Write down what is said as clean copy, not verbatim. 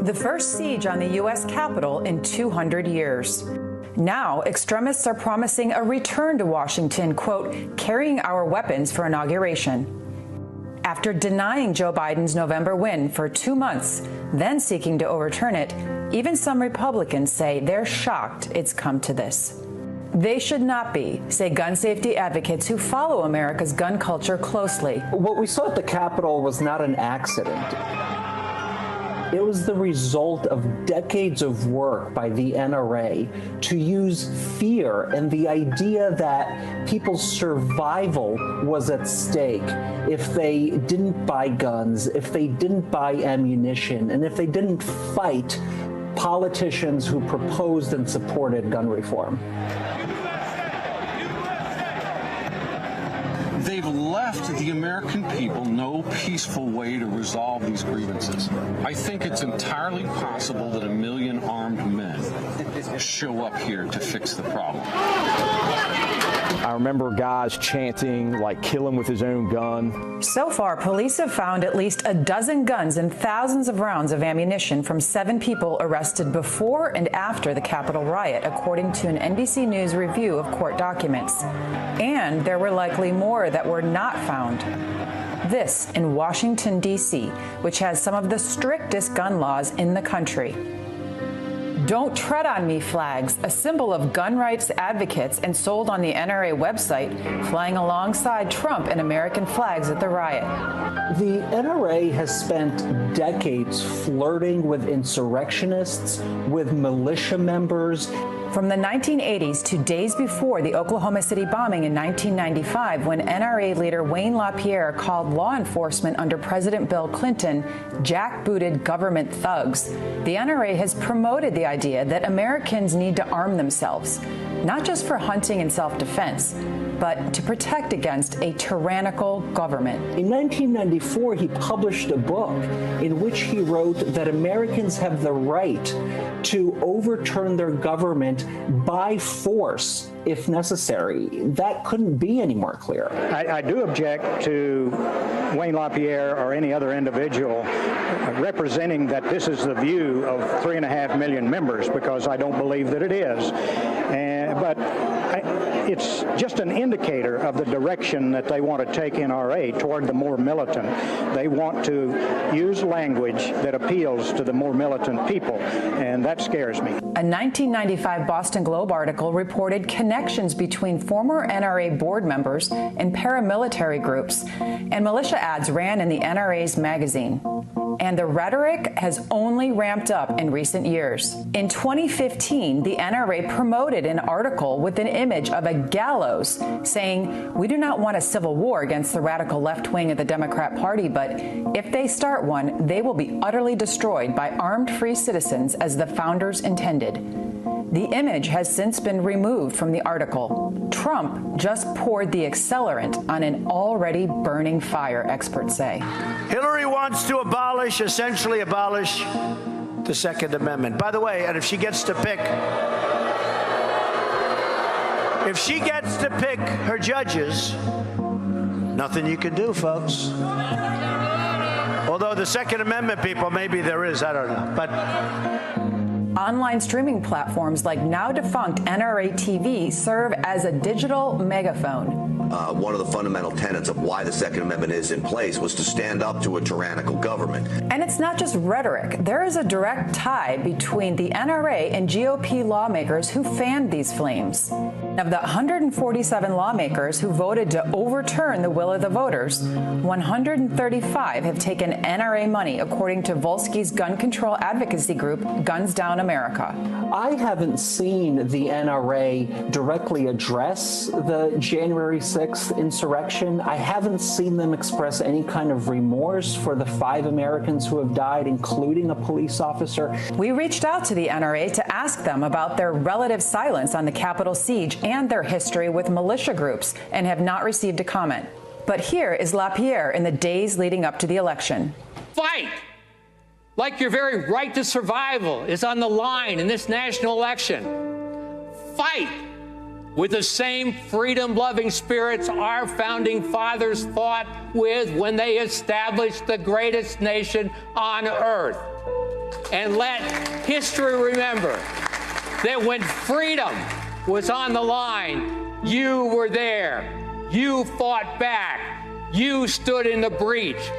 the first siege on the U.S. Capitol in 200 years. Now, extremists are promising a return to Washington, quote, carrying our weapons for inauguration. After denying Joe Biden's November win for 2 months, then seeking to overturn it, even some Republicans say they're shocked it's come to this. They should not be, say gun safety advocates who follow America's gun culture closely. What we saw at the Capitol was not an accident. It was the result of decades of work by the NRA to use fear and the idea that people's survival was at stake if they didn't buy guns, if they didn't buy ammunition, and if they didn't fight politicians who proposed and supported gun reform. They've left the American people no peaceful way to resolve these grievances. I think it's entirely possible that 1 million armed men show up here to fix the problem. I remember guys chanting, like, kill him with his own gun. So far, police have found at least a dozen guns and thousands of rounds of ammunition from 7 people arrested before and after the Capitol riot, according to an NBC News review of court documents. And there were likely more that were not found. This in Washington, D.C., which has some of the strictest gun laws in the country. Don't tread on me flags, a symbol of gun rights advocates and sold on the NRA website, flying alongside Trump and American flags at the riot. The NRA has spent decades flirting with insurrectionists, with militia members. From the 1980s to days before the Oklahoma City bombing in 1995, when NRA leader Wayne LaPierre called law enforcement under President Bill Clinton jackbooted government thugs, the NRA has promoted the idea that Americans need to arm themselves, not just for hunting and self-defense, but to protect against a tyrannical government. In 1994, he published a book in which he wrote that Americans have the right to overturn their government by force if necessary. That couldn't be any more clear. I do object to Wayne LaPierre or any other individual representing that this is the view of 3.5 million members, because I don't believe that it is. But it's just an indicator of the direction that they want to take NRA toward the more militant. They want to use language that appeals to the more militant people, and that scares me. A 1995 Boston Globe article reported connections between former NRA board members and paramilitary groups, and militia ads ran in the NRA's magazine. And the rhetoric has only ramped up in recent years. In 2015, the NRA promoted an article with an image of a gallows saying, "We do not want a civil war against the radical left wing of the Democrat Party, but if they start one, they will be utterly destroyed by armed free citizens as the founders intended." The image has since been removed from the article. Trump just poured the accelerant on an already burning fire, experts say. Hillary wants to essentially abolish the Second Amendment. By the way, and if she gets to pick her judges, nothing you can do, folks. Although the Second Amendment people, maybe there is, I don't know. But online streaming platforms like now-defunct NRA TV serve as a digital megaphone. One of the fundamental tenets of why the Second Amendment is in place was to stand up to a tyrannical government. And it's not just rhetoric. There is a direct tie between the NRA and GOP lawmakers who fanned these flames. Of the 147 lawmakers who voted to overturn the will of the voters, 135 have taken NRA money, according to Volsky's gun control advocacy group, Guns Down America. I haven't seen the NRA directly address the January 6th insurrection. I haven't seen them express any kind of remorse for the 5 Americans who have died, including a police officer. We reached out to the NRA to ask them about their relative silence on the Capitol siege and their history with militia groups, and have not received a comment. But here is LaPierre in the days leading up to the election. Fight! Like your very right to survival is on the line in this national election. Fight with the same freedom-loving spirits our founding fathers fought with when they established the greatest nation on earth. And let history remember that when freedom was on the line, you were there. You fought back. You stood in the breach.